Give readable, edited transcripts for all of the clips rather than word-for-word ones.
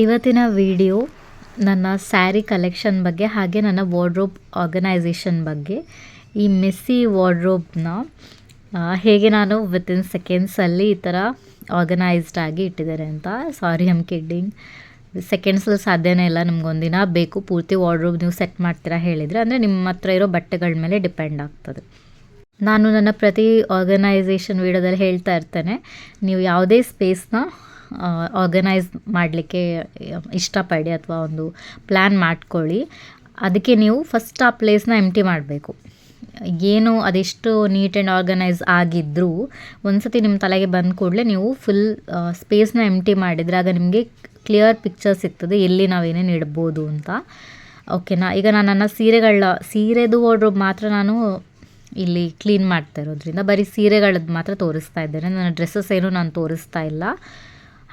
ಇವತ್ತಿನ ವಿಡಿಯೋ ನನ್ನ ಸ್ಯಾರಿ ಕಲೆಕ್ಷನ್ ಬಗ್ಗೆ ಹಾಗೆ ನನ್ನ ವಾರ್ಡ್ರೋಬ್ ಆರ್ಗನೈಸೇಷನ್ ಬಗ್ಗೆ. ಈ ಮೆಸ್ಸಿ ವಾರ್ಡ್ರೋಬ್ನ ಹೇಗೆ ನಾನು ವಿತಿನ್ ಸೆಕೆಂಡ್ಸಲ್ಲಿ ಈ ಥರ ಆರ್ಗನೈಸ್ಡ್ ಆಗಿ ಇಟ್ಟಿದ್ದಾರೆ ಅಂತ. ಸಾರಿ ಐಮ್ ಕಿಡ್ಡಿಂಗ್, ಸೆಕೆಂಡ್ಸಲ್ಲಿ ಸಾಧ್ಯನೇ ಇಲ್ಲ, ನಿಮ್ಗೊಂದಿನ ಬೇಕು ಪೂರ್ತಿ ವಾರ್ಡ್ರೋಬ್ ನೀವು ಸೆಟ್ ಮಾಡ್ತೀರಾ ಹೇಳಿದರೆ. ಅಂದರೆ ನಿಮ್ಮ ಹತ್ರ ಇರೋ ಬಟ್ಟೆಗಳ ಮೇಲೆ ಡಿಪೆಂಡ್ ಆಗ್ತದೆ. ನಾನು ನನ್ನ ಪ್ರತಿ ಆರ್ಗನೈಸೇಷನ್ ವೀಡಿಯೋದಲ್ಲಿ ಹೇಳ್ತಾ ಇರ್ತೇನೆ, ನೀವು ಯಾವುದೇ ಸ್ಪೇಸ್ನ ಆರ್ಗನೈಸ್ ಮಾಡಲಿಕ್ಕೆ ಇಷ್ಟಪಡಿ ಅಥವಾ ಒಂದು ಪ್ಲ್ಯಾನ್ ಮಾಡ್ಕೊಳ್ಳಿ, ಅದಕ್ಕೆ ನೀವು ಫಸ್ಟ್ ಆ ಪ್ಲೇಸ್ನ ಎಂಟಿ ಮಾಡಬೇಕು. ಏನು ಅದೆಷ್ಟು ನೀಟ್ ಆ್ಯಂಡ್ ಆರ್ಗನೈಸ್ ಆಗಿದ್ದರೂ ಒಂದು ಸತಿ ನಿಮ್ಮ ತಲೆಗೆ ಬಂದ ಕೂಡಲೇ ನೀವು ಫುಲ್ ಸ್ಪೇಸ್ನ ಎಂಟಿ ಮಾಡಿದರೆ ಆಗ ನಿಮಗೆ ಕ್ಲಿಯರ್ ಪಿಕ್ಚರ್ ಸಿಗ್ತದೆ ಎಲ್ಲಿ ನಾವೇನೇನು ಇಡ್ಬೋದು ಅಂತ. ಓಕೆನಾ? ಈಗ ನಾನು ನನ್ನ ಸೀರೆದು ವಾರ್ಡ್ರೋಬ್ ಮಾತ್ರ ನಾನು ಇಲ್ಲಿ ಕ್ಲೀನ್ ಮಾಡ್ತಾ ಇರೋದ್ರಿಂದ ಬರೀ ಸೀರೆಗಳದ್ದು ಮಾತ್ರ ತೋರಿಸ್ತಾ ಇದ್ದೇನೆ, ನನ್ನ ಡ್ರೆಸ್ಸಸ್ ಏನೂ ನಾನು ತೋರಿಸ್ತಾ ಇಲ್ಲ.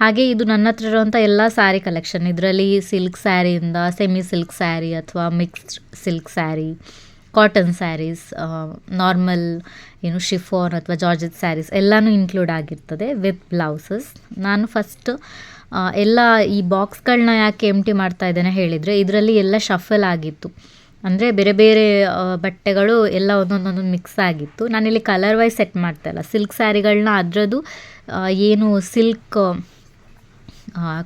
ಹಾಗೆ ಇದು ನನ್ನ ಹತ್ರ ಇರುವಂಥ ಎಲ್ಲ ಸ್ಯಾರಿ ಕಲೆಕ್ಷನ್, ಇದರಲ್ಲಿ ಸಿಲ್ಕ್ ಸ್ಯಾರಿಯಿಂದ ಸೆಮಿ ಸಿಲ್ಕ್ ಸ್ಯಾರಿ ಅಥವಾ mixed silk saree, cotton sarees, normal chiffon ಅಥವಾ ಜಾರ್ಜೆಟ್ ಸ್ಯಾರೀಸ್ ಎಲ್ಲನೂ ಇನ್ಕ್ಲೂಡ್ ಆಗಿರ್ತದೆ ವಿತ್ ಬ್ಲೌಸಸ್. ನಾನು ಫಸ್ಟ್ ಎಲ್ಲ ಈ ಬಾಕ್ಸ್ಗಳನ್ನ ಯಾಕೆ ಎಂಟಿ ಮಾಡ್ತಾ ಇದ್ದೇನೆ ಹೇಳಿದರೆ, ಇದರಲ್ಲಿ ಎಲ್ಲ ಶಫಲ್ ಆಗಿತ್ತು, ಅಂದರೆ ಬೇರೆ ಬೇರೆ ಬಟ್ಟೆಗಳು ಎಲ್ಲ ಒಂದೊಂದೊಂದೊಂದು ಮಿಕ್ಸ್ ಆಗಿತ್ತು. ನಾನಿಲ್ಲಿ ಕಲರ್ ವೈಸ್ ಸೆಟ್ ಮಾಡ್ತಾ ಇಲ್ಲ. ಸಿಲ್ಕ್ ಸ್ಯಾರಿಗಳನ್ನ ಅದರದ್ದು ಏನು ಸಿಲ್ಕ್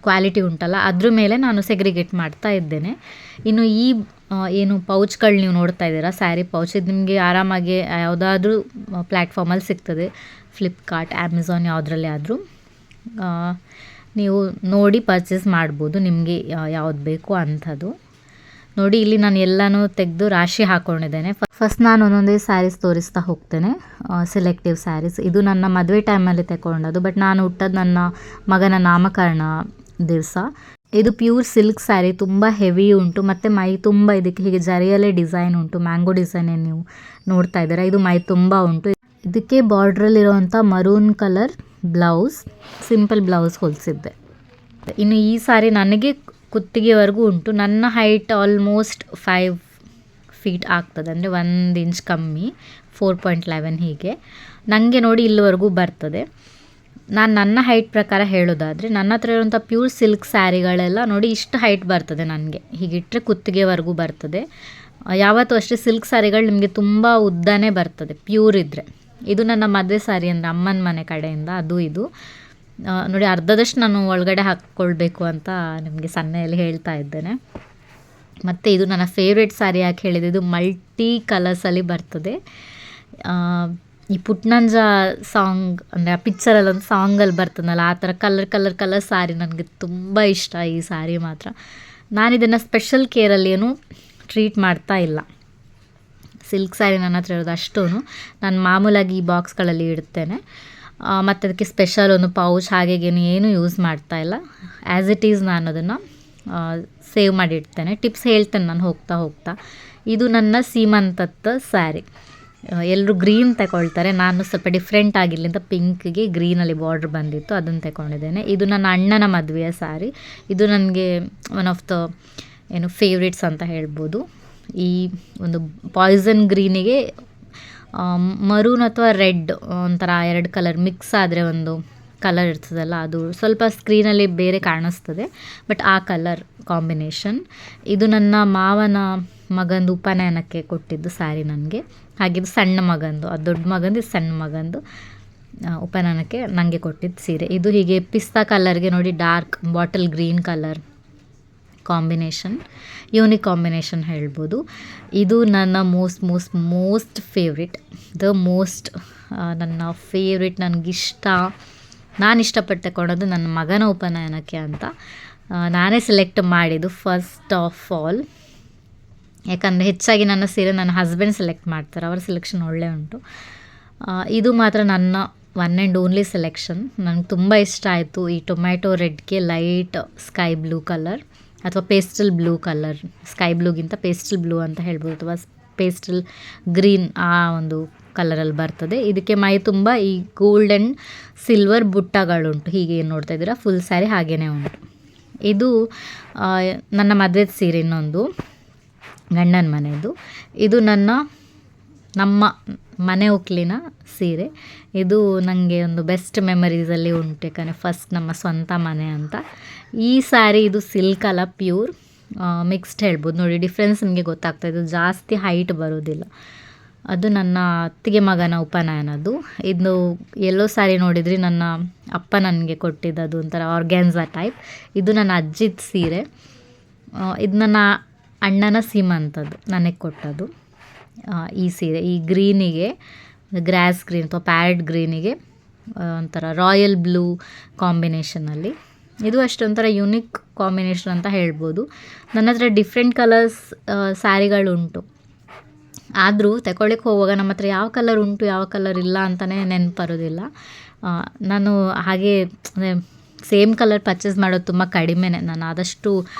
ಕ್ವಾಲಿಟಿ ಉಂಟಲ್ಲ ಅದ್ರ ಮೇಲೆ ನಾನು ಸೆಗ್ರಿಗೇಟ್ ಮಾಡ್ತಾ ಇದ್ದೇನೆ. ಇನ್ನು ಈ ಏನು ಪೌಚ್ಗಳು ನೀವು ನೋಡ್ತಾ ಇದ್ದೀರಾ, ಸ್ಯಾರಿ ಪೌಚ್, ಇದು ನಿಮಗೆ ಆರಾಮಾಗಿ ಯಾವುದಾದ್ರೂ ಪ್ಲ್ಯಾಟ್ಫಾರ್ಮಲ್ಲಿ ಸಿಗ್ತದೆ, ಫ್ಲಿಪ್ಕಾರ್ಟ್, ಅಮೆಝಾನ್, ಯಾವುದರಲ್ಲೇ ಆದರೂ ನೀವು ನೋಡಿ ಪರ್ಚೇಸ್ ಮಾಡ್ಬೋದು ನಿಮಗೆ ಯಾವ್ದು ಬೇಕು ಅಂಥದ್ದು. ನೋಡಿ ಇಲ್ಲಿ ನಾನು ಎಲ್ಲನೂ ತೆಗೆದು ರಾಶಿ ಹಾಕ್ಕೊಂಡಿದ್ದೇನೆ. ಫಸ್ಟ್ ನಾನು ಒಂದೊಂದೇ ಸ್ಯಾರೀಸ್ ತೋರಿಸ್ತಾ ಹೋಗ್ತೇನೆ, ಸೆಲೆಕ್ಟಿವ್ ಸ್ಯಾರೀಸ್. ಇದು ನನ್ನ ಮದುವೆ ಟೈಮಲ್ಲಿ ತಗೊಂಡದ್ದು, ಬಟ್ ನಾನು ಹುಟ್ಟೋದು ನನ್ನ ಮಗನ ನಾಮಕರಣ ದಿವಸ. ಇದು ಪ್ಯೂರ್ ಸಿಲ್ಕ್ ಸ್ಯಾರಿ, ತುಂಬ ಹೆವಿ ಉಂಟು ಮತ್ತು ಮೈ ತುಂಬ ಇದಕ್ಕೆ ಹೀಗೆ ಜರಿಯಲ್ಲೇ ಡಿಸೈನ್ ಉಂಟು, ಮ್ಯಾಂಗೋ ಡಿಸೈನ್ ನೀವು ನೋಡ್ತಾ ಇದ್ದೀರಾ, ಇದು ಮೈ ತುಂಬ ಉಂಟು. ಇದಕ್ಕೆ ಬಾರ್ಡ್ರಲ್ಲಿರುವಂಥ maroon colour blouse, simple blouse ಹೊಲಿಸಿದ್ದೆ. ಇನ್ನು ಈ ಸ್ಯಾರಿ ನನಗೆ ಕುತ್ತಿಗೆವರೆಗೂ ಉಂಟು. ನನ್ನ ಹೈಟ್ ಆಲ್ಮೋಸ್ಟ್ 5 ಫೀಟ್ ಆಗ್ತದೆ, ಅಂದರೆ 1 ಇಂಚ್ ಕಮ್ಮಿ, 4.11 ಹೀಗೆ. ನನಗೆ ನೋಡಿ ಇಲ್ಲಿವರೆಗೂ ಬರ್ತದೆ. ನಾನು ನನ್ನ ಹೈಟ್ ಪ್ರಕಾರ ಹೇಳೋದಾದರೆ ನನ್ನ ಹತ್ರ ಇರುವಂಥ ಪ್ಯೂರ್ ಸಿಲ್ಕ್ ಸ್ಯಾರಿಗಳೆಲ್ಲ ನೋಡಿ ಇಷ್ಟು ಹೈಟ್ ಬರ್ತದೆ ನನಗೆ, ಹೀಗಿಟ್ಟರೆ ಕುತ್ತಿಗೆವರೆಗೂ ಬರ್ತದೆ. ಯಾವತ್ತೂ ಅಷ್ಟೇ ಸಿಲ್ಕ್ ಸ್ಯಾರಿಗಳು ನಿಮಗೆ ತುಂಬ ಉದ್ದನೇ ಬರ್ತದೆ ಪ್ಯೂರ್ ಇದ್ದರೆ. ಇದು ನನ್ನ ಮದುವೆ ಸ್ಯಾರಿ, ಅಂದರೆ ಅಮ್ಮನ ಮನೆ ಕಡೆಯಿಂದ, ಅದು ಇದು ನೋಡಿ ಅರ್ಧದಷ್ಟು ನಾನು ಒಳಗಡೆ ಹಾಕ್ಕೊಳ್ಬೇಕು ಅಂತ ನಿಮಗೆ ಸನ್ನೆಯಲ್ಲಿ ಹೇಳ್ತಾ ಇದ್ದೇನೆ. ಮತ್ತು ಇದು ನನ್ನ ಫೇವ್ರೆಟ್ ಸ್ಯಾರಿ ಯಾಕೆ ಹೇಳಿದೆ, ಇದು ಮಲ್ಟಿ ಕಲರ್ಸಲ್ಲಿ ಬರ್ತದೆ. ಈ ಪುಟ್ನಂಜ ಸಾಂಗ್, ಅಂದರೆ ಆ ಪಿಕ್ಚರಲ್ಲಿ ಒಂದು ಸಾಂಗಲ್ಲಿ ಬರ್ತದಲ್ಲ ಆ ಥರ ಕಲರ್ ಸ್ಯಾರಿ ನನಗೆ ತುಂಬ ಇಷ್ಟ. ಈ ಸ್ಯಾರಿ ಮಾತ್ರ ನಾನು ಇದನ್ನು ಸ್ಪೆಷಲ್ ಕೇರಲ್ಲಿ ಏನು ಟ್ರೀಟ್ ಮಾಡ್ತಾ ಇಲ್ಲ. ಸಿಲ್ಕ್ ಸ್ಯಾರಿ ನನ್ನ ಹತ್ರ ಇರೋದು ಅಷ್ಟೂ ನಾನು ಮಾಮೂಲಾಗಿ ಈ ಬಾಕ್ಸ್ಗಳಲ್ಲಿ ಇಡ್ತೇನೆ. ಮತ್ತು ಅದಕ್ಕೆ ಸ್ಪೆಷಲ್ ಒಂದು ಪೌಚ್ ಹಾಗೇಗೇನು ಏನೂ ಯೂಸ್ ಮಾಡ್ತಾ ಇಲ್ಲ. ಆ್ಯಸ್ ಇಟ್ ಈಸ್ ನಾನು ಅದನ್ನು ಸೇವ್ ಮಾಡಿಡ್ತೇನೆ. ಟಿಪ್ಸ್ ಹೇಳ್ತೇನೆ ನಾನು ಹೋಗ್ತಾ. ಇದು ನನ್ನ ಸೀಮಂತದ ಸ್ಯಾರಿ. ಎಲ್ಲರೂ ಗ್ರೀನ್ ತಗೊಳ್ತಾರೆ, ನಾನು ಸ್ವಲ್ಪ ಡಿಫ್ರೆಂಟ್ ಆಗಿರಲಿ ಅಂತ ಪಿಂಕ್ಗೆ ಗ್ರೀನಲ್ಲಿ ಬಾರ್ಡ್ರ್ ಬಂದಿತ್ತು, ಅದನ್ನು ತಗೊಂಡಿದ್ದೇನೆ. ಇದು ನನ್ನ ಅಣ್ಣನ ಮದುವೆಯ ಸ್ಯಾರಿ. ಇದು ನನಗೆ ಒನ್ ಆಫ್ ದ ಫೇವ್ರೇಟ್ಸ್ ಅಂತ ಹೇಳ್ಬೋದು. ಈ ಒಂದು ಪಾಯ್ಸನ್ ಗ್ರೀನಿಗೆ ಮರೂನ್ ಅಥವಾ ರೆಡ್ ಒಂಥರ 2 ಕಲರ್ ಮಿಕ್ಸ್ ಆದರೆ ಒಂದು ಕಲರ್ ಇರ್ತದಲ್ಲ, ಅದು ಸ್ವಲ್ಪ ಸ್ಕ್ರೀನಲ್ಲಿ ಬೇರೆ ಕಾಣಿಸ್ತದೆ, ಬಟ್ ಆ ಕಲರ್ ಕಾಂಬಿನೇಷನ್. ಇದು ನನ್ನ ಮಾವನ ಮಗಂದು ಉಪನಯನಕ್ಕೆ ಕೊಟ್ಟಿದ್ದು ಸ್ಯಾರಿ ನನಗೆ. ಹಾಗಿದ್ದು ಸಣ್ಣ ಮಗಂದು, ಅದು ದೊಡ್ಡ ಮಗಂದು, ಇದು ಸಣ್ಣ ಮಗಂದು ಉಪನಯನಕ್ಕೆ ನನಗೆ ಕೊಟ್ಟಿದ್ದು ಸೀರೆ. ಇದು ಹೀಗೆ ಪಿಸ್ತಾ ಕಲರ್ಗೆ ನೋಡಿ dark bottle green colour combination, unique combination ಹೇಳ್ಬೋದು. ಇದು ನನ್ನ ಮೋಸ್ಟ್ ಫೇವ್ರೆಟ್, ನನ್ನ ಫೇವ್ರೆಟ್, ನನಗಿಷ್ಟ, ನಾನು ಇಷ್ಟಪಟ್ಟು ತಗೊಳೋದು ನನ್ನ ಮಗನ ಉಪನಯನಕ್ಕೆ ಅಂತ ನಾನೇ ಸೆಲೆಕ್ಟ್ ಮಾಡಿದ್ದು ಫಸ್ಟ್ ಆಫ್ ಆಲ್. ಯಾಕಂದರೆ ಹೆಚ್ಚಾಗಿ ನನ್ನ ಸೀರೆ ನನ್ನ ಹಸ್ಬೆಂಡ್ ಸೆಲೆಕ್ಟ್ ಮಾಡ್ತಾರೆ, ಅವರ ಸೆಲೆಕ್ಷನ್ ಒಳ್ಳೆ ಉಂಟು. ಇದು ಮಾತ್ರ ನನ್ನ ಒನ್ ಆ್ಯಂಡ್ ಓನ್ಲಿ ಸೆಲೆಕ್ಷನ್. ನನಗೆ ತುಂಬ ಇಷ್ಟ ಆಯಿತು. ಈ ಟೊಮ್ಯಾಟೊ ರೆಡ್ಗೆ ಲೈಟ್ ಸ್ಕೈ ಬ್ಲೂ ಕಲರ್ ಅಥವಾ ಪೇಸ್ಟಲ್ ಬ್ಲೂ ಕಲರ್, ಸ್ಕೈ ಬ್ಲೂಗಿಂತ ಪೇಸ್ಟಲ್ ಬ್ಲೂ ಅಂತ ಹೇಳ್ಬೋದು, ಅಥವಾ ಪೇಸ್ಟಲ್ ಗ್ರೀನ್ ಆ ಒಂದು ಕಲರಲ್ಲಿ ಬರ್ತದೆ. ಇದಕ್ಕೆ ಮೈ ತುಂಬ ಈ ಗೋಲ್ಡ್ ಆ್ಯಂಡ್ ಸಿಲ್ವರ್ ಬುಟ್ಟಗಳುಂಟು, ಹೀಗೆ ಏನು ನೋಡ್ತಾ ಇದ್ದೀರಾ, ಫುಲ್ ಸ್ಯಾರಿ ಹಾಗೇ ಉಂಟು. ಇದು ನನ್ನ ಮದುವೆ ಸೀರೆ, ಇನ್ನೊಂದು ಗಂಡನ ಮನೆಯದು. ಇದು ನಮ್ಮ ಮನೆ ಒಕ್ಲಿನ ಸೀರೆ. ಇದು ನನಗೆ ಒಂದು ಬೆಸ್ಟ್ ಮೆಮರೀಸಲ್ಲಿ ಉಂಟು, ಯಾಕಂದರೆ ಫಸ್ಟ್ ನಮ್ಮ ಸ್ವಂತ ಮನೆ ಅಂತ. ಈ ಸ್ಯಾರಿ ಇದು ಸಿಲ್ಕ್ ಅಲ್ಲ, ಪ್ಯೂರ್ ಮಿಕ್ಸ್ಡ್ ಹೇಳ್ಬೋದು. ನೋಡಿ ಡಿಫ್ರೆನ್ಸ್ ನಿಮಗೆ ಗೊತ್ತಾಗ್ತಾ ಇದು ಜಾಸ್ತಿ ಹೈಟ್ ಬರೋದಿಲ್ಲ. ಅದು ನನ್ನ ಅತ್ತಿಗೆ ಮಗನ ಉಪನಯನದ್ದು. ಇದು ಎಲ್ಲೋ ಸ್ಯಾರಿ ನೋಡಿದ್ರಿ, ನನ್ನ ಅಪ್ಪ ನನಗೆ ಕೊಟ್ಟಿದ್ದದು ಒಂಥರ ಆರ್ಗ್ಯಾನ್ಸಾ ಟೈಪ್. ಇದು ನನ್ನ ಅಜ್ಜಿದ ಸೀರೆ. ಇದು ನನ್ನ ಅಣ್ಣನ ಸೀಮಂತದ್ದು ನನಗೆ ಕೊಟ್ಟದ್ದು. ಈ ಸೀರೆ ಈ ಗ್ರೀನಿಗೆ, ಗ್ರಾಸ್ ಗ್ರೀನ್ ಅಥವಾ ಪ್ಯಾರೆಟ್ ಗ್ರೀನಿಗೆ ಒಂಥರ ರಾಯಲ್ ಬ್ಲೂ ಕಾಂಬಿನೇಷನಲ್ಲಿ. ಇದು ಅಷ್ಟೊಂಥರ ಯುನಿಕ್ ಕಾಂಬಿನೇಷನ್ ಅಂತ ಹೇಳ್ಬೋದು. ನನ್ನ ಹತ್ರ ಡಿಫ್ರೆಂಟ್ ಕಲರ್ಸ್ ಸ್ಯಾರಿಗಳುಂಟು. ಆದರೂ ತಗೊಳ್ಳಿಕ್ಕೆ ಹೋಗುವಾಗ ನಮ್ಮ ಹತ್ರ ಯಾವ ಕಲರ್ ಉಂಟು ಯಾವ ಕಲರ್ ಇಲ್ಲ ಅಂತಲೇ ನೆನಪರೋದಿಲ್ಲ. ನಾನು ಹಾಗೆ ಅಂದರೆ ಸೇಮ್ ಕಲರ್ ಪರ್ಚೇಸ್ ಮಾಡೋದು ತುಂಬ ಕಡಿಮೆನೇ. ನಾನು ಆದಷ್ಟು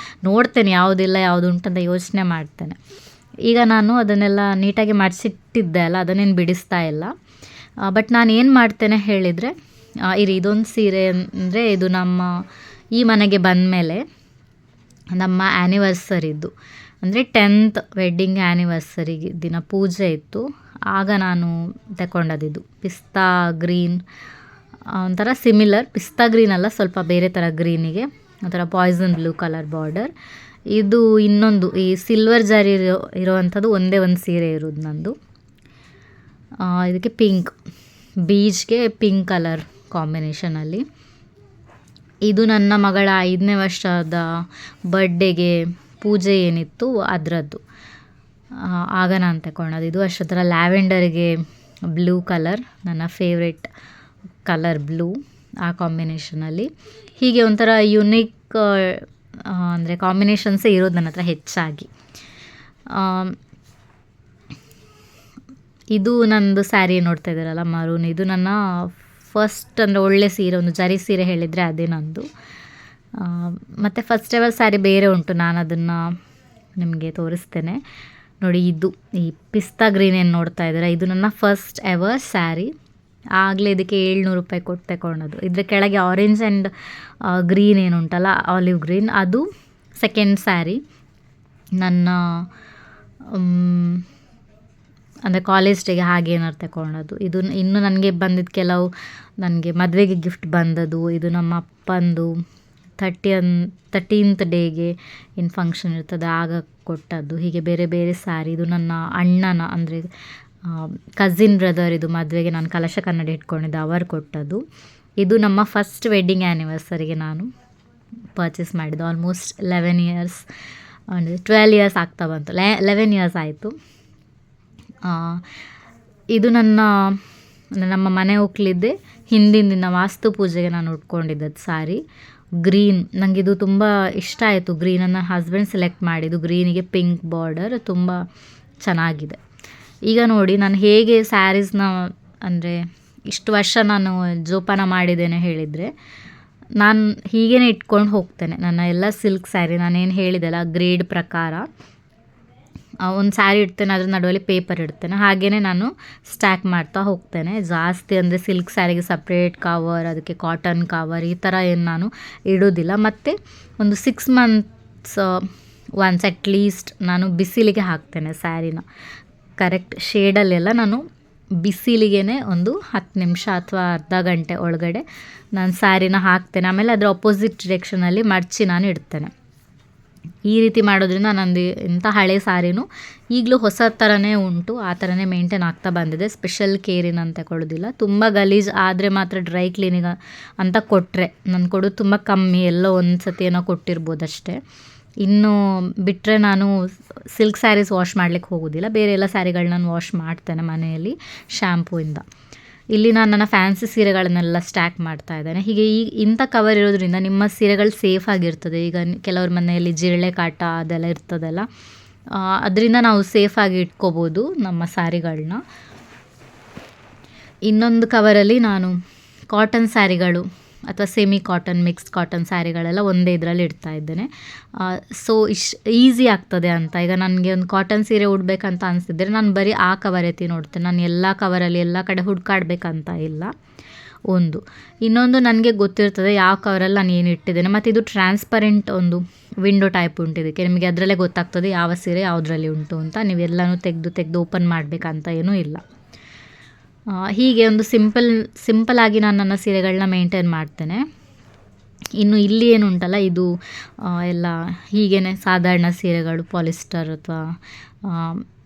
ನೋಡ್ತೇನೆ ಯಾವುದಿಲ್ಲ ಯಾವುದು ಉಂಟಂತ ಯೋಚನೆ ಮಾಡ್ತೇನೆ. ಈಗ ನಾನು ಅದನ್ನೆಲ್ಲ ನೀಟಾಗಿ ಮಾಡಿಸಿಟ್ಟಿದ್ದೆ ಅಲ್ಲ, ಅದನ್ನೇನು ಬಿಡಿಸ್ತಾ ಇಲ್ಲ. ಬಟ್ ನಾನು ಏನು ಮಾಡ್ತೇನೆ ಹೇಳಿದರೆ, ಇದೊಂದು ಸೀರೆ ಅಂದರೆ ಇದು ನಮ್ಮ ಈ ಮನೆಗೆ ಬಂದಮೇಲೆ ನಮ್ಮ ಆ್ಯನಿವರ್ಸರಿದ್ದು, ಅಂದರೆ 10th ವೆಡ್ಡಿಂಗ್ ಆ್ಯನಿವರ್ಸರಿ ದಿನ ಪೂಜೆ ಇತ್ತು. ಆಗ ನಾನು ತಗೊಂಡದ್ದು ಪಿಸ್ತಾ ಗ್ರೀನ್, ಒಂಥರ ಸಿಮಿಲರ್ ಪಿಸ್ತಾ ಗ್ರೀನ್ ಅಲ್ಲ, ಸ್ವಲ್ಪ ಬೇರೆ ಥರ ಗ್ರೀನಿಗೆ ಒಂಥರ ಪಾಯ್ಸನ್ ಬ್ಲೂ ಕಲರ್ ಬಾರ್ಡರ್. ಇದು ಇನ್ನೊಂದು ಈ ಸಿಲ್ವರ್ ಜರಿ ಇರೋವಂಥದ್ದು ಒಂದೇ ಒಂದು ಸೀರೆ ಇರೋದು ನಂದು. ಇದಕ್ಕೆ ಪಿಂಕ್, ಬೀಚ್ಗೆ ಪಿಂಕ್ ಕಲರ್ ಕಾಂಬಿನೇಷನಲ್ಲಿ. ಇದು ನನ್ನ ಮಗಳ 5ನೇ ವರ್ಷದ ಬರ್ಡೇಗೆ ಪೂಜೆ ಏನಿತ್ತು ಅದರದ್ದು. ಆಗ ನಾನು ತಗೊಂಡದ್ದು. ಇದು ಅಷ್ಟೊತ್ತರ ಲ್ಯಾವೆಂಡರ್ಗೆ ಬ್ಲೂ ಕಲರ್, ನನ್ನ ಫೇವ್ರೆಟ್ ಕಲರ್ ಬ್ಲೂ, ಆ ಕಾಂಬಿನೇಷನಲ್ಲಿ. ಹೀಗೆ ಒಂಥರ ಯುನಿಕ್ ಅಂದರೆ ಕಾಂಬಿನೇಷನ್ಸೇ ಇರೋದು ನನ್ನ ಹತ್ರ ಹೆಚ್ಚಾಗಿ. ಇದು ನಂದು ಸ್ಯಾರಿ ನೋಡ್ತಾ ಇದ್ದಾರಲ್ಲ ಮರೂನ್, ಇದು ನನ್ನ ಫಸ್ಟ್ ಅಂದರೆ ಒಳ್ಳೆ ಸೀರೆ, ಒಂದು ಜರಿ ಸೀರೆ ಹೇಳಿದರೆ ಅದೇ ನಂದು. ಮತ್ತು ಫಸ್ಟ್ ಎವರ್ ಸ್ಯಾರಿ ಬೇರೆ ಉಂಟು, ನಾನು ಅದನ್ನು ನಿಮಗೆ ತೋರಿಸ್ತೇನೆ ನೋಡಿ. ಇದು ಈ ಪಿಸ್ತಾ ಗ್ರೀನ್ ಏನು ನೋಡ್ತಾ ಇದ್ದೀರಾ, ಇದು ನನ್ನ ಫಸ್ಟ್ ಎವರ್ ಸ್ಯಾರಿ. ಆಗಲೇ ಇದಕ್ಕೆ 700 ರೂಪಾಯಿ ಕೊಟ್ಟು ತಗೊಂಡದು. ಇದರ ಕೆಳಗೆ ಆರೆಂಜ್ ಆ್ಯಂಡ್ ಗ್ರೀನ್ ಏನುಂಟಲ್ಲ, ಆಲಿವ್ ಗ್ರೀನ್, ಅದು ಸೆಕೆಂಡ್ ಸ್ಯಾರಿ. ನನ್ನ ಅಂದರೆ ಕಾಲೇಜ್ ಡೇಗೆ ಹಾಗೆ ಏನಾರು ತಗೊಂಡದ್ದು. ಇದು ಇನ್ನು ನನಗೆ ಬಂದಿದ್ದು ಕೆಲವು ನನಗೆ ಮದುವೆಗೆ ಗಿಫ್ಟ್ ಬಂದದ್ದು. ಇದು ನಮ್ಮ ಅಪ್ಪಂದು 13th ಡೇಗೆ ಏನು ಫಂಕ್ಷನ್ ಇರ್ತದೆ ಆಗ ಕೊಟ್ಟದ್ದು. ಹೀಗೆ ಬೇರೆ ಬೇರೆ ಸ್ಯಾರಿ. ಇದು ನನ್ನ ಅಣ್ಣನ ಅಂದರೆ ಕಝಿನ್ ಬ್ರದರ್, ಇದು ಮದುವೆಗೆ ನಾನು ಕಲಶ ಕನ್ನಡಿ ಇಟ್ಕೊಂಡಿದ್ದೆ, ಅವರು ಕೊಟ್ಟದ್ದು. ಇದು ನಮ್ಮ ಫಸ್ಟ್ ವೆಡ್ಡಿಂಗ್ ಆ್ಯನಿವರ್ಸರಿಗೆ ನಾನು ಪರ್ಚೇಸ್ ಮಾಡಿದ್ದು. ಆಲ್ಮೋಸ್ಟ್ 11 ಇಯರ್ಸ್ ಅಂದರೆ 12 ಇಯರ್ಸ್ ಆಗ್ತಾ ಬಂತು, 11 ಇಯರ್ಸ್ ಆಯಿತು. ಇದು ನಮ್ಮ ಮನೆ ಹೋಗ್ಲಿದ್ದೆ ಹಿಂದಿನ ದಿನ ವಾಸ್ತು ಪೂಜೆಗೆ ನಾನು ಉಟ್ಕೊಂಡಿದ್ದದ್ದು ಸಾರಿ ಗ್ರೀನ್. ನನಗೆ ಇದು ತುಂಬ ಇಷ್ಟ ಆಯಿತು. ಗ್ರೀನನ್ನು ಹಸ್ಬೆಂಡ್ ಸೆಲೆಕ್ಟ್ ಮಾಡಿದ್ದು, ಗ್ರೀನಿಗೆ ಪಿಂಕ್ ಬಾರ್ಡರ್, ತುಂಬ ಚೆನ್ನಾಗಿದೆ. ಈಗ ನೋಡಿ ನಾನು ಹೇಗೆ ಸ್ಯಾರೀಸ್ನ ಅಂದರೆ ಇಷ್ಟು ವರ್ಷ ನಾನು ಜೋಪಾನ ಮಾಡಿದ್ದೇನೆ ಹೇಳಿದರೆ, ನಾನು ಹೀಗೇ ಇಟ್ಕೊಂಡು ಹೋಗ್ತೇನೆ ನನ್ನ ಎಲ್ಲ ಸಿಲ್ಕ್ ಸ್ಯಾರಿ. ನಾನೇನು ಹೇಳಿದೆಲ್ಲ ಗ್ರೇಡ್ ಪ್ರಕಾರ ಒಂದು ಸ್ಯಾರಿ ಇಡ್ತೇನೆ, ಅದ್ರ ನಡುವಲ್ಲಿ ಪೇಪರ್ ಇಡ್ತೇನೆ, ಹಾಗೆಯೇ ನಾನು ಸ್ಟ್ಯಾಕ್ ಮಾಡ್ತಾ ಹೋಗ್ತೇನೆ. ಜಾಸ್ತಿ ಅಂದರೆ ಸಿಲ್ಕ್ ಸ್ಯಾರಿಗೆ ಸಪ್ರೇಟ್ ಕವರ್, ಅದಕ್ಕೆ ಕಾಟನ್ ಕವರ್, ಈ ಥರ ಏನು ನಾನು ಇಡೋದಿಲ್ಲ. ಮತ್ತು ಒಂದು 6 months ಒನ್ಸ್ ಅಟ್ಲೀಸ್ಟ್ ನಾನು ಬಿಸಿಲಿಗೆ ಹಾಕ್ತೇನೆ ಸ್ಯಾರಿನ. ಕರೆಕ್ಟ್ ಶೇಡಲ್ಲೆಲ್ಲ ನಾನು ಬಿಸಿಲಿಗೆ ಒಂದು 10 ನಿಮಿಷ ಅಥವಾ ಅರ್ಧ ಗಂಟೆ ಒಳಗಡೆ ನಾನು ಸ್ಯಾರಿನ ಹಾಕ್ತೇನೆ. ಆಮೇಲೆ ಅದರ ಅಪೋಸಿಟ್ ಡಿರೆಕ್ಷನಲ್ಲಿ ಮಡಚಿ ನಾನು ಇಡ್ತೇನೆ. ಈ ರೀತಿ ಮಾಡೋದ್ರಿಂದ ನಂದು ಇಂಥ ಹಳೆ ಸ್ಯಾರಿನೂ ಈಗಲೂ ಹೊಸ ಥರನೇ ಉಂಟು, ಆ ಥರನೇ ಮೇಂಟೈನ್ ಆಗ್ತಾ ಬಂದಿದೆ. ಸ್ಪೆಷಲ್ ಕೇರಿನ ಅಂತ ಕೊಡೋದಿಲ್ಲ. ತುಂಬ ಗಲೀಜು ಆದರೆ ಮಾತ್ರ ಡ್ರೈ ಕ್ಲೀನಿಂಗ್ ಅಂತ ಕೊಟ್ಟರೆ, ನಾನು ಕೊಡೋದು ತುಂಬ ಕಮ್ಮಿ, ಎಲ್ಲೋ ಒಂದು ಸತಿ ಏನೋ ಕೊಟ್ಟಿರ್ಬೋದು ಅಷ್ಟೇ. ಇನ್ನು ಬಿಟ್ಟರೆ ನಾನು ಸಿಲ್ಕ್ ಸ್ಯಾರೀಸ್ ವಾಶ್ ಮಾಡಲಿಕ್ಕೆ ಹೋಗೋದಿಲ್ಲ. ಬೇರೆ ಎಲ್ಲ ಸ್ಯಾರಿಗಳನ್ನ ನಾನು ವಾಶ್ ಮಾಡ್ತೇನೆ ಮನೆಯಲ್ಲಿ ಶ್ಯಾಂಪೂಯಿಂದ. ಇಲ್ಲಿ ನಾನು ನನ್ನ ಫ್ಯಾನ್ಸಿ ಸೀರೆಗಳನ್ನೆಲ್ಲ ಸ್ಟ್ಯಾಕ್ ಮಾಡ್ತಾ ಇದ್ದೇನೆ. ಹೀಗೆ ಇಂಥ ಕವರ್ ಇರೋದ್ರಿಂದ ನಿಮ್ಮ ಸೀರೆಗಳು ಸೇಫ್ ಆಗಿರ್ತದೆ. ಈಗ ಕೆಲವ್ರ ಮನೆಯಲ್ಲಿ ಜಿರಳೆ ಕಾಟ ಅದೆಲ್ಲ ಇರ್ತದಲ್ಲ, ಅದರಿಂದ ನಾವು ಸೇಫಾಗಿ ಇಟ್ಕೋಬೋದು ನಮ್ಮ ಸ್ಯಾರಿಗಳನ್ನ. ಇನ್ನೊಂದು ಕವರಲ್ಲಿ ನಾನು ಕಾಟನ್ ಸ್ಯಾರಿಗಳು ಅಥವಾ ಸೆಮಿ ಕಾಟನ್, ಮಿಕ್ಸ್ಡ್ ಕಾಟನ್ ಸ್ಯಾರಿಗಳೆಲ್ಲ ಒಂದೇ ಇದರಲ್ಲಿ ಇಡ್ತಾ ಇದ್ದೇನೆ. ಸೊ ಈಸಿ ಆಗ್ತದೆ ಅಂತ. ಈಗ ನನಗೆ ಒಂದು ಕಾಟನ್ ಸೀರೆ ಉಡಬೇಕಂತ ಅನಿಸಿದ್ರೆ ನಾನು ಬರೀ ಆ ಕವರ್ ಎತ್ತಿ ನೋಡ್ತೇನೆ. ನಾನು ಎಲ್ಲ ಕವರಲ್ಲಿ ಎಲ್ಲ ಕಡೆ ಹುಡುಕಾಡಬೇಕಂತ ಇಲ್ಲ. ಒಂದು ಇನ್ನೊಂದು ನನಗೆ ಗೊತ್ತಿರ್ತದೆ ಯಾವ ಕವರಲ್ಲಿ ನಾನು ಏನು ಇಟ್ಟಿದ್ದೇನೆ. ಮತ್ತು ಇದು ಟ್ರಾನ್ಸ್ಪರೆಂಟ್ ಒಂದು ವಿಂಡೋ ಟೈಪ್ ಉಂಟು ಇದಕ್ಕೆ. ನಿಮಗೆ ಅದರಲ್ಲೇ ಗೊತ್ತಾಗ್ತದೆ ಯಾವ ಸೀರೆ ಯಾವುದರಲ್ಲಿ ಉಂಟು ಅಂತ. ನೀವೆಲ್ಲನೂ ತೆಗೆದು ಓಪನ್ ಮಾಡಬೇಕಂತ ಏನೂ ಇಲ್ಲ. ಹೀಗೆ ಒಂದು ಸಿಂಪಲ್ ಆಗಿ ನಾನು ನನ್ನ ಸೀರೆಗಳನ್ನ ಮೇಂಟೈನ್ ಮಾಡ್ತೇನೆ. ಇನ್ನು ಇಲ್ಲಿ ಏನು ಉಂಟಲ್ಲ ಇದು ಎಲ್ಲ ಹೀಗೇ ಸಾಧಾರಣ ಸೀರೆಗಳು ಪಾಲಿಸ್ಟರ್ ಅಥವಾ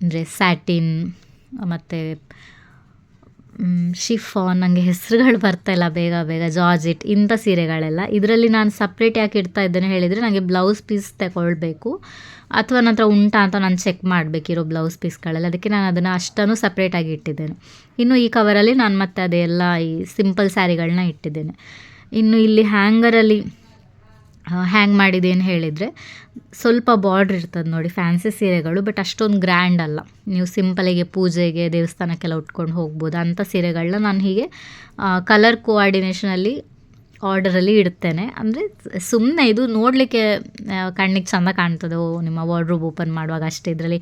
ಅಂದರೆ ಸ್ಯಾಟಿನ್ ಮತ್ತು ಶಿಫಾನ್, ನನಗೆ ಹೆಸರುಗಳು ಬರ್ತಾಯಿಲ್ಲ ಬೇಗ ಜಾರ್ಜೆಟ್ ಇಂಥ ಸೀರೆಗಳೆಲ್ಲ. ಇದರಲ್ಲಿ ನಾನು ಸಪ್ರೇಟ್ ಯಾಕೆ ಇಡ್ತಾ ಇದ್ದೇನೆ ಹೇಳಿದರೆ, ನನಗೆ ಬ್ಲೌಸ್ ಪೀಸ್ ತಗೊಳ್ಬೇಕು ಅಥವಾ ನನ್ನ ಹತ್ರ ಉಂಟಾ ಅಂತ ನಾನು ಚೆಕ್ ಮಾಡಬೇಕಿರೋ ಬ್ಲೌಸ್ ಪೀಸ್ಗಳೆಲ್ಲ, ಅದಕ್ಕೆ ನಾನು ಅದನ್ನು ಅಷ್ಟನ್ನು ಸಪ್ರೇಟಾಗಿ ಇಟ್ಟಿದ್ದೇನೆ. ಇನ್ನು ಈ ಕವರಲ್ಲಿ ನಾನು ಮತ್ತೆ ಅದೆಲ್ಲ ಈ ಸಿಂಪಲ್ ಸ್ಯಾರಿಗಳನ್ನ ಇಟ್ಟಿದ್ದೇನೆ. ಇನ್ನು ಇಲ್ಲಿ ಹ್ಯಾಂಗರಲ್ಲಿ ಹ್ಯಾಂಗ್ ಮಾಡಿದ್ದೇನು ಹೇಳಿದರೆ, ಸ್ವಲ್ಪ ಬಾರ್ಡ್ರ್ ಇರ್ತದೆ ನೋಡಿ ಫ್ಯಾನ್ಸಿ ಸೀರೆಗಳು, ಬಟ್ ಅಷ್ಟೊಂದು ಗ್ರ್ಯಾಂಡ್ ಅಲ್ಲ. ನೀವು ಸಿಂಪಲಿಗೆ ಪೂಜೆಗೆ ದೇವಸ್ಥಾನಕ್ಕೆಲ್ಲ ಉಟ್ಕೊಂಡು ಹೋಗ್ಬೋದು ಅಂಥ ಸೀರೆಗಳನ್ನ ನಾನು ಹೀಗೆ ಕಲರ್ ಕೋಆರ್ಡಿನೇಷನಲ್ಲಿ ಆರ್ಡರಲ್ಲಿ ಇಡ್ತೇನೆ. ಅಂದರೆ ಸುಮ್ಮನೆ ಇದು ನೋಡಲಿಕ್ಕೆ ಕಣ್ಣಿಗೆ ಚೆಂದ ಕಾಣ್ತದೆ, ನಿಮ್ಮ ವಾರ್ಡ್ರೋಬ್ ಓಪನ್ ಮಾಡುವಾಗ ಅಷ್ಟೇ, ಇದರಲ್ಲಿ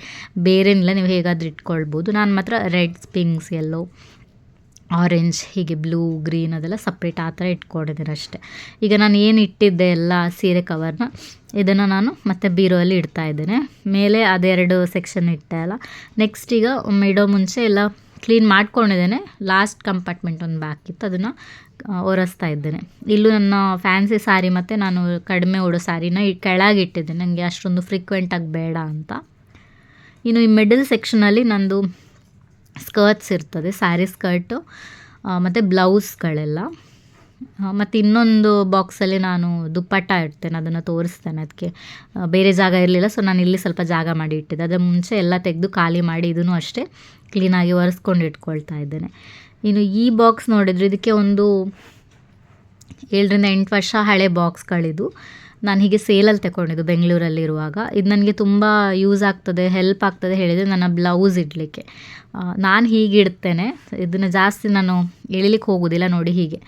ಬೇರೇನಿಲ್ಲ, ನೀವು ಹೇಗಾದರೂ ಇಟ್ಕೊಳ್ಬೋದು. ನಾನು ಮಾತ್ರ ರೆಡ್, ಪಿಂಕ್ಸ್, ಯೆಲ್ಲೋ, ಆರೆಂಜ್, ಹೀಗೆ ಬ್ಲೂ, ಗ್ರೀನ್ ಅದೆಲ್ಲ ಸಪ್ರೇಟ್ ಆ ಥರ ಇಟ್ಕೊಂಡಿದ್ದೀನಿ ಅಷ್ಟೇ. ಈಗ ನಾನು ಏನು ಇಟ್ಟಿದ್ದೆ ಎಲ್ಲ ಸೀರೆ ಕವರ್ನ, ಇದನ್ನು ನಾನು ಮತ್ತೆ ಬೀರೋಲ್ಲಿ ಇಡ್ತಾ ಇದ್ದೇನೆ. ಮೇಲೆ ಅದೆರಡು ಸೆಕ್ಷನ್ ಇಟ್ಟೆ ಅಲ್ಲ, ನೆಕ್ಸ್ಟ್ ಈಗ ಇಡೋ ಮುಂಚೆ ಎಲ್ಲ ಕ್ಲೀನ್ ಮಾಡ್ಕೊಂಡಿದ್ದೇನೆ. ಲಾಸ್ಟ್ ಕಂಪಾರ್ಟ್ಮೆಂಟ್ ಒಂದು ಬಾಕಿತ್ತು, ಅದನ್ನು ಒರೆಸ್ತಾ ಇದ್ದೇನೆ. ಇಲ್ಲೂ ನನ್ನ ಫ್ಯಾನ್ಸಿ ಸ್ಯಾರಿ ಮತ್ತು ನಾನು ಕಡಿಮೆ ಉಡೋ ಸ್ಯಾರಿನ ಕೆಳಗಿಟ್ಟಿದ್ದೇನೆ, ನನಗೆ ಅಷ್ಟೊಂದು ಫ್ರೀಕ್ವೆಂಟಾಗಿ ಬೇಡ ಅಂತ. ಇನ್ನು ಈ ಮಿಡಲ್ ಸೆಕ್ಷನಲ್ಲಿ ನಂದು ಸ್ಕರ್ಟ್ಸ್ ಇರ್ತದೆ, ಸ್ಯಾರಿ ಸ್ಕರ್ಟು ಮತ್ತು ಬ್ಲೌಸ್ಗಳೆಲ್ಲ. ಮತ್ತು ಇನ್ನೊಂದು ಬಾಕ್ಸಲ್ಲಿ ನಾನು ದುಪ್ಪಟ್ಟ ಇಡ್ತೇನೆ, ಅದನ್ನು ತೋರಿಸ್ತೇನೆ. ಅದಕ್ಕೆ ಬೇರೆ ಜಾಗ ಇರಲಿಲ್ಲ, ಸೊ ನಾನು ಇಲ್ಲಿ ಸ್ವಲ್ಪ ಜಾಗ ಮಾಡಿ ಇಟ್ಟಿದ್ದೆ. ಅದರ ಮುಂಚೆ ಎಲ್ಲ ತೆಗೆದು ಖಾಲಿ ಮಾಡಿ ಇದನ್ನು ಅಷ್ಟೇ ಕ್ಲೀನಾಗಿ ಒರೆಸ್ಕೊಂಡು ಇಟ್ಕೊಳ್ತಾ ಇದ್ದೇನೆ. ಇನ್ನು ಈ ಬಾಕ್ಸ್ ನೋಡಿದರೆ ಇದಕ್ಕೆ ಒಂದು 7-8 ವರ್ಷ ಹಳೆ ಬಾಕ್ಸ್ಗಳಿದು. ನಾನು ಹೀಗೆ ಸೇಲಲ್ಲಿ ತಗೊಂಡಿದ್ದು ಬೆಂಗಳೂರಲ್ಲಿರುವಾಗ. ಇದು ನನಗೆ ತುಂಬ ಯೂಸ್ ಆಗ್ತದೆ, ಹೆಲ್ಪ್ ಆಗ್ತದೆ ಹೇಳಿದರೆ ನನ್ನ ಬ್ಲೌಸ್ ಇಡಲಿಕ್ಕೆ. ನಾನು ಹೀಗೆ ಇಡ್ತೇನೆ, ಇದನ್ನು ಜಾಸ್ತಿ ನಾನು ಎಳಿಲಿಕ್ಕೆ ಹೋಗೋದಿಲ್ಲ ನೋಡಿ ಹೀಗೆ.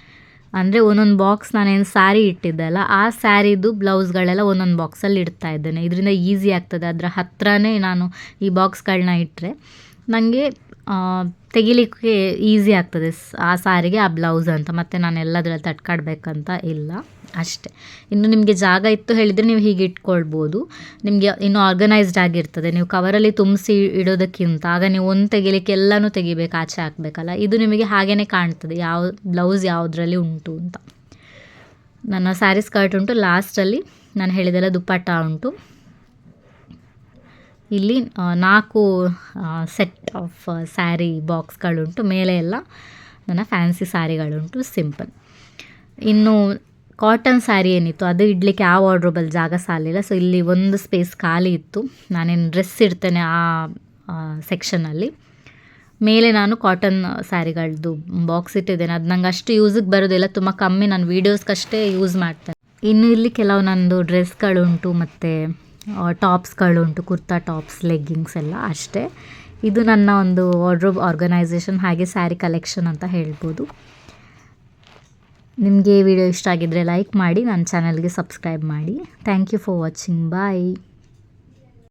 ಅಂದರೆ ಒಂದೊಂದು ಬಾಕ್ಸ್ ನಾನೇನು ಸ್ಯಾರಿ ಇಟ್ಟಿದ್ದೆಲ್ಲ ಆ ಸ್ಯಾರಿದು ಬ್ಲೌಸ್ಗಳೆಲ್ಲ ಒಂದೊಂದು ಬಾಕ್ಸಲ್ಲಿ ಇಡ್ತಾ ಇದ್ದೇನೆ. ಇದರಿಂದ ಈಸಿ ಆಗ್ತದೆ. ಅದರ ಹತ್ರನೇ ನಾನು ಈ ಬಾಕ್ಸ್ಗಳನ್ನ ಇಟ್ಟರೆ ನನಗೆ ತೆಗಿಲಿಕ್ಕೆ ಈಸಿ ಆಗ್ತದೆ ಆ ಸ್ಯಾರಿಗೆ ಆ ಬ್ಲೌಸ್ ಅಂತ. ಮತ್ತು ನಾನು ಎಲ್ಲದರಲ್ಲಿ ತಟ್ಕಾಡ್ಬೇಕಂತ ಇಲ್ಲ ಅಷ್ಟೇ. ಇನ್ನು ನಿಮಗೆ ಜಾಗ ಇತ್ತು ಹೇಳಿದರೆ ನೀವು ಹೀಗೆ ಇಟ್ಕೊಳ್ಬೋದು, ನಿಮಗೆ ಇನ್ನೂ ಆರ್ಗನೈಸ್ಡ್ ಆಗಿರ್ತದೆ. ನೀವು ಕವರಲ್ಲಿ ತುಂಬಿಸಿ ಇಡೋದಕ್ಕಿಂತ ಆಗ ನೀವು ಒಂದು ತೆಗಿಲಿಕ್ಕೆ ಎಲ್ಲನೂ ತೆಗಿಬೇಕು, ಆಚೆ ಹಾಕಬೇಕಲ್ಲ. ಇದು ನಿಮಗೆ ಹಾಗೇ ಕಾಣ್ತದೆ ಯಾವ ಬ್ಲೌಸ್ ಯಾವುದರಲ್ಲಿ ಉಂಟು ಅಂತ. ನನ್ನ ಸ್ಯಾರಿ ಸ್ಕರ್ಟ್ ಉಂಟು, ಲಾಸ್ಟಲ್ಲಿ ನಾನು ಹೇಳಿದೆಲ್ಲ ದುಪ್ಪಟ್ಟ ಉಂಟು. ಇಲ್ಲಿ 4 ಸೆಟ್ ಆಫ್ ಸ್ಯಾರಿ ಬಾಕ್ಸ್ಗಳುಂಟು, ಮೇಲೆ ಎಲ್ಲ ನನ್ನ ಫ್ಯಾನ್ಸಿ ಸ್ಯಾರಿಗಳುಂಟು ಸಿಂಪಲ್. ಇನ್ನು ಕಾಟನ್ ಸ್ಯಾರಿ ಏನಿತ್ತು ಅದು ಇಡಲಿಕ್ಕೆ ಆ ವಾರ್ಡ್ರೋಬಲ್ಲಿ ಜಾಗ ಸಾಲಿಲ್ಲ, ಸೊ ಇಲ್ಲಿ ಒಂದು ಸ್ಪೇಸ್ ಖಾಲಿ ಇತ್ತು. ನಾನೇನು ಡ್ರೆಸ್ ಇಡ್ತೇನೆ ಆ ಸೆಕ್ಷನಲ್ಲಿ. ಮೇಲೆ ನಾನು ಕಾಟನ್ ಸ್ಯಾರಿಗಳದ್ದು ಬಾಕ್ಸ್ ಇಟ್ಟಿದ್ದೇನೆ. ಅದು ನಂಗೆ ಅಷ್ಟು ಯೂಸಿಗೆ ಬರೋದಿಲ್ಲ, ತುಂಬ ಕಮ್ಮಿ, ನಾನು ವೀಡಿಯೋಸ್ಗಷ್ಟೇ ಯೂಸ್ ಮಾಡ್ತೇನೆ. ಇನ್ನು ಇಲ್ಲಿ ಕೆಲವು ನನ್ನದು ಡ್ರೆಸ್ಗಳುಂಟು ಮತ್ತು ಟಾಪ್ಸ್ಗಳುಂಟು, ಕುರ್ತಾ ಟಾಪ್ಸ್, ಲೆಗ್ಗಿಂಗ್ಸ್ ಎಲ್ಲ ಅಷ್ಟೇ. ಇದು ನನ್ನ ಒಂದು ವಾರ್ಡ್ರೋಬ್ ಆರ್ಗನೈಸೇಷನ್ ಹಾಗೆ ಸ್ಯಾರಿ ಕಲೆಕ್ಷನ್ ಅಂತ ಹೇಳ್ಬೋದು. ನಿಮಗೆ ಈ ವಿಡಿಯೋ ಇಷ್ಟ ಆಗಿದ್ದರೆ ಲೈಕ್ ಮಾಡಿ, ನನ್ನ ಚಾನಲ್ಗೆ ಸಬ್ಸ್ಕ್ರೈಬ್ ಮಾಡಿ. Thank you for watching. Bye.